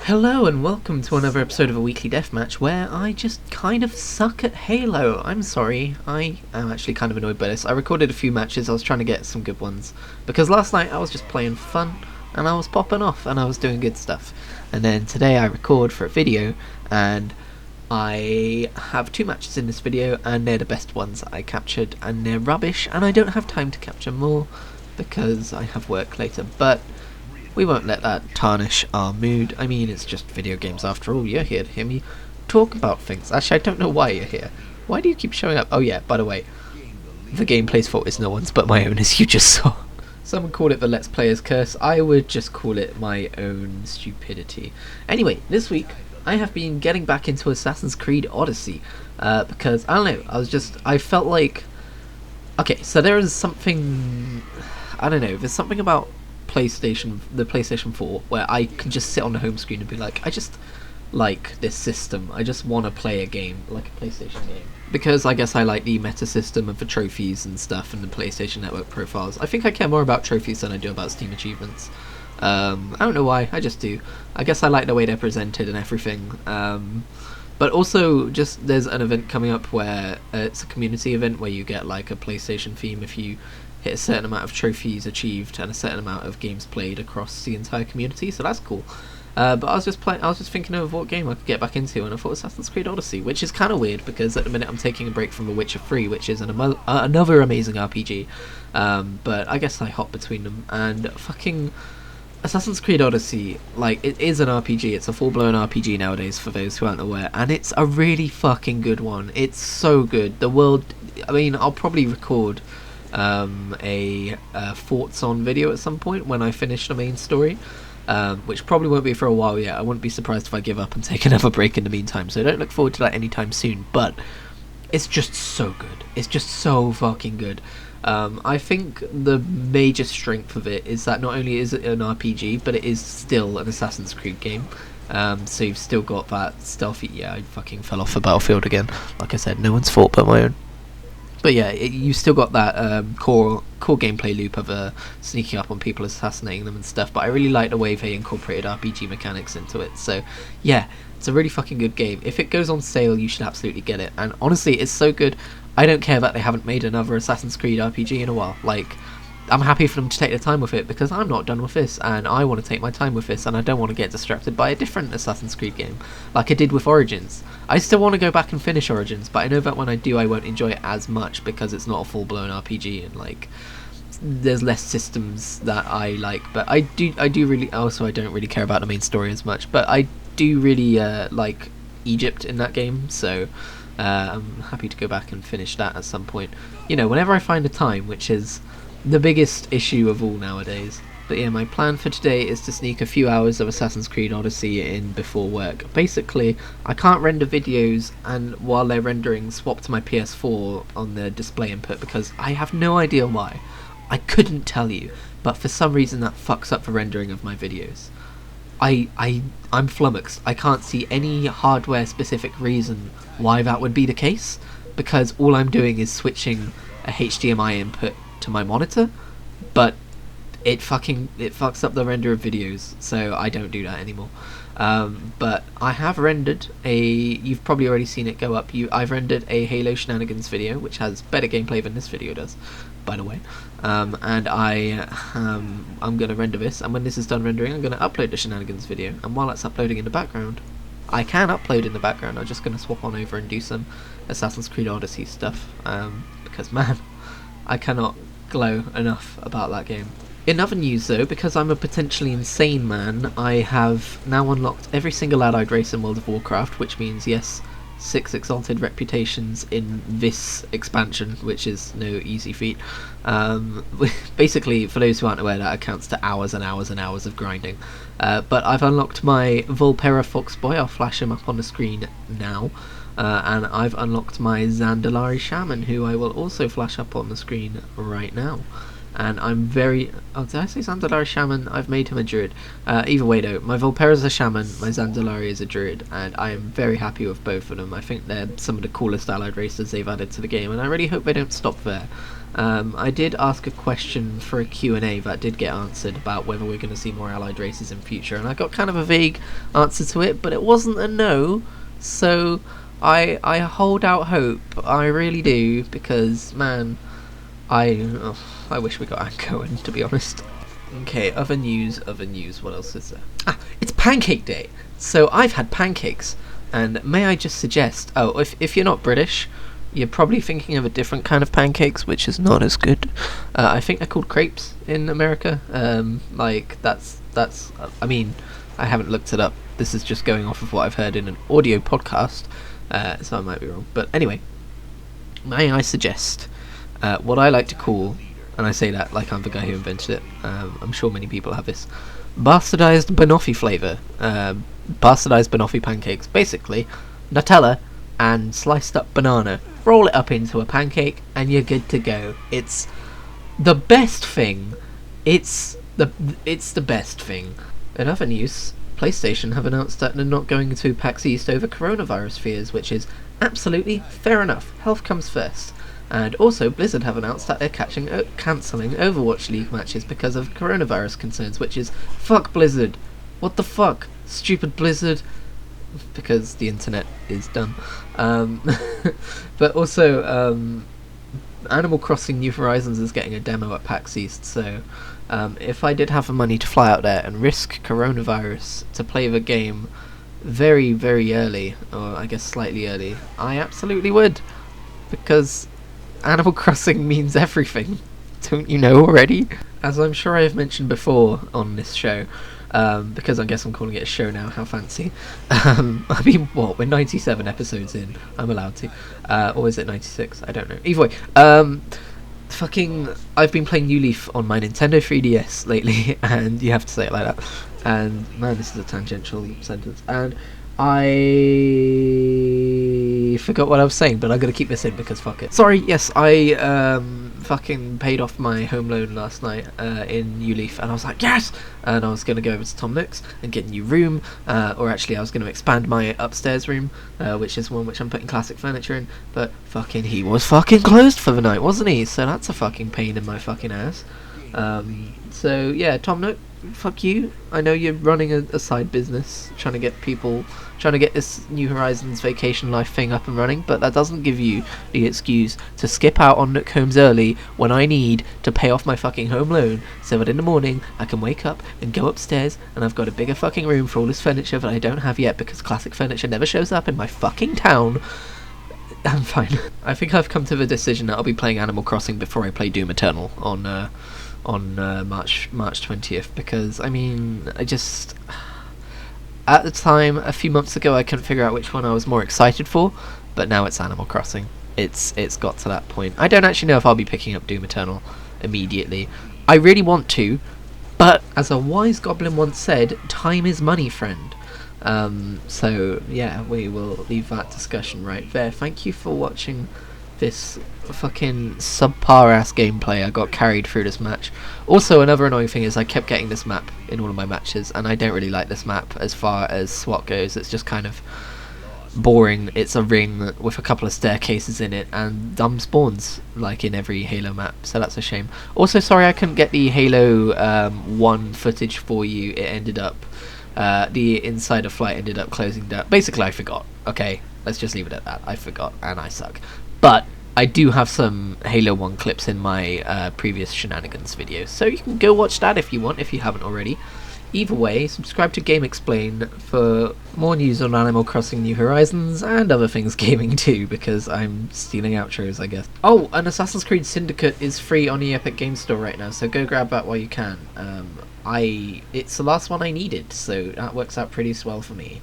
Hello and welcome to another episode of a weekly deathmatch where I just kind of suck at Halo. I'm sorry, I am actually kind of annoyed by this. I recorded a few matches, I was trying to get some good ones. Because last night I was just playing fun and I was popping off and I was doing good stuff. And then today I record for a video and I have two matches in this video and they're the best ones that I captured and they're rubbish and I don't have time to capture more because I have work later. But we won't let that tarnish our mood. I mean, it's just video games after all. You're here to hear me talk about things. Actually, I don't know why you're here. Why do you keep showing up? Oh yeah, by the way, the gameplay's fault is no one's but my own, as you just saw. Someone called it the Let's Player's curse. I would just call it my own stupidity. Anyway, this week, I have been getting back into Assassin's Creed Odyssey. Because, I don't know, I felt like... Okay, so there is something... I don't know, there's something about the PlayStation 4 where I can just sit on the home screen and be like, I just like this system. I just want to play a game like a PlayStation game. Because I guess I like the meta system of the trophies and stuff and the PlayStation Network profiles. I think I care more about trophies than I do about Steam achievements. I don't know why, I just do. I guess I like the way they're presented and everything. But also, just there's an event coming up where it's a community event where you get like a PlayStation theme if you hit a certain amount of trophies achieved and a certain amount of games played across the entire community, so that's cool. But I was just thinking of what game I could get back into, and I thought Assassin's Creed Odyssey, which is kind of weird because at the minute I'm taking a break from The Witcher 3, which is another amazing RPG. But I guess I hop between them, and fucking Assassin's Creed Odyssey, like, it is an RPG. It's a full-blown RPG nowadays, for those who aren't aware, and it's a really fucking good one. It's so good. The world, I mean, I'll probably record a thoughts on video at some point when I finish the main story, which probably won't be for a while yet. I wouldn't be surprised if I give up and take another break in the meantime, so don't look forward to that anytime soon. But it's just so good. It's just so fucking good. I think the major strength of it is that not only is it an RPG, but it is still an Assassin's Creed game. So you've still got that stealthy... Yeah, I fucking fell off the battlefield again. Like I said, no one's fault but my own. But yeah, you still got that core gameplay loop of sneaking up on people, assassinating them and stuff, but I really like the way they incorporated RPG mechanics into it. So yeah, it's a really fucking good game. If it goes on sale, you should absolutely get it. And honestly, it's so good, I don't care that they haven't made another Assassin's Creed RPG in a while. Like, I'm happy for them to take their time with it because I'm not done with this and I want to take my time with this and I don't want to get distracted by a different Assassin's Creed game like I did with Origins. I still want to go back and finish Origins, but I know that when I do I won't enjoy it as much because it's not a full-blown RPG and like there's less systems that I like. But I do really... Also, I don't really care about the main story as much, but I do really like Egypt in that game, so I'm happy to go back and finish that at some point. You know, whenever I find the time, which is the biggest issue of all nowadays. But yeah, my plan for today is to sneak a few hours of Assassin's Creed Odyssey in before work. Basically, I can't render videos and while they're rendering swap to my PS4 on the display input because I have no idea why. I couldn't tell you, but for some reason that fucks up the rendering of my videos. I'm flummoxed. I can't see any hardware specific reason why that would be the case, because all I'm doing is switching a HDMI input to my monitor, but it fucks up the render of videos, so I don't do that anymore. But I have rendered you've probably already seen it go up, I've rendered a Halo Shenanigans video, which has better gameplay than this video does, by the way. And I'm going to render this, and when this is done rendering, I'm going to upload the Shenanigans video, and while it's uploading in the background, I can upload in the background, I'm just going to swap on over and do some Assassin's Creed Odyssey stuff, because man, I cannot glow enough about that game. In other news though, because I'm a potentially insane man, I have now unlocked every single allied race in World of Warcraft, which means, yes, 6 exalted reputations in this expansion, which is no easy feat. Basically, for those who aren't aware, that accounts to hours and hours and hours of grinding. But I've unlocked my Volpera Foxboy, I'll flash him up on the screen now. And I've unlocked my Zandalari Shaman, who I will also flash up on the screen right now. And I'm very... Oh, did I say Zandalari Shaman? I've made him a druid. Either way though, my Volpera's a shaman, my Zandalari is a druid, and I am very happy with both of them. I think they're some of the coolest allied races they've added to the game, and I really hope they don't stop there. I did ask a question for a Q&A that did get answered about whether we're going to see more allied races in future, and I got kind of a vague answer to it, but it wasn't a no, so I hold out hope. I really do, because man, I wish we got Anne going, to be honest. Okay, other news, what else is there? Ah, it's Pancake Day! So I've had pancakes, and may I just suggest, if you're not British, you're probably thinking of a different kind of pancakes, which is not as good. I think they're called crepes in America. I mean, I haven't looked it up. This is just going off of what I've heard in an audio podcast, so I might be wrong. But anyway, may I suggest what I like to call, and I say that like I'm the guy who invented it, I'm sure many people have this, bastardized banoffee flavour. Bastardized banoffee pancakes. Basically, Nutella and sliced up banana. Roll it up into a pancake and you're good to go. It's the best thing. It's the best thing. In other news, PlayStation have announced that they're not going to PAX East over coronavirus fears, which is absolutely fair enough. Health comes first. And also, Blizzard have announced that they're cancelling Overwatch League matches because of coronavirus concerns, which is fuck Blizzard. What the fuck? Stupid Blizzard. Because the internet is dumb. But also, Animal Crossing New Horizons is getting a demo at PAX East, so if I did have the money to fly out there and risk coronavirus to play the game very, very early, or I guess slightly early, I absolutely would. Because Animal Crossing means everything. Don't you know already? As I'm sure I have mentioned before on this show, because I guess I'm calling it a show now, how fancy. I mean, what, we're 97 episodes in, I'm allowed to. Or is it 96? I don't know. Either way, I've been playing New Leaf on my Nintendo 3DS lately, and you have to say it like that. And, man, this is a tangential sentence. And I forgot what I was saying, but I'm gonna keep this in because fuck it. Sorry, yes, I fucking paid off my home loan last night in New Leaf, and I was like, yes! And I was gonna go over to Tom Nook's and get a new room, or actually I was gonna expand my upstairs room, which is one which I'm putting classic furniture in, but fucking he was fucking closed for the night, wasn't he? So that's a fucking pain in my fucking ass. So yeah, Tom Nook, fuck you. I know you're running a side business, trying to get this New Horizons vacation life thing up and running, but that doesn't give you the excuse to skip out on Nook Homes early when I need to pay off my fucking home loan, so that in the morning I can wake up and go upstairs and I've got a bigger fucking room for all this furniture that I don't have yet because classic furniture never shows up in my fucking town. I'm fine. I think I've come to the decision that I'll be playing Animal Crossing before I play Doom Eternal on March 20th, because I mean, at the time, a few months ago, I couldn't figure out which one I was more excited for, but now it's Animal Crossing. It's got to that point. I don't actually know if I'll be picking up Doom Eternal immediately. I really want to, but as a wise goblin once said, time is money, friend. So yeah, we will leave that discussion right there. Thank you for watching this fucking subpar ass gameplay. I got carried through this match. Also, another annoying thing is I kept getting this map in all of my matches, and I don't really like this map as far as SWAT goes. It's just kind of boring. It's a ring with a couple of staircases in it and dumb spawns like in every Halo map, so that's a shame. Also, sorry I couldn't get the Halo 1 footage for you. It ended up the insider flight ended up closing down. Basically, I forgot. Okay, let's just leave it at that. I forgot, and I suck. But I do have some Halo 1 clips in my previous shenanigans videos, so you can go watch that if you want, if you haven't already. Either way, subscribe to Game Explain for more news on Animal Crossing New Horizons and other things gaming too, because I'm stealing outros, I guess. Oh, and Assassin's Creed Syndicate is free on the Epic Games Store right now, so go grab that while you can. It's the last one I needed, so that works out pretty swell for me.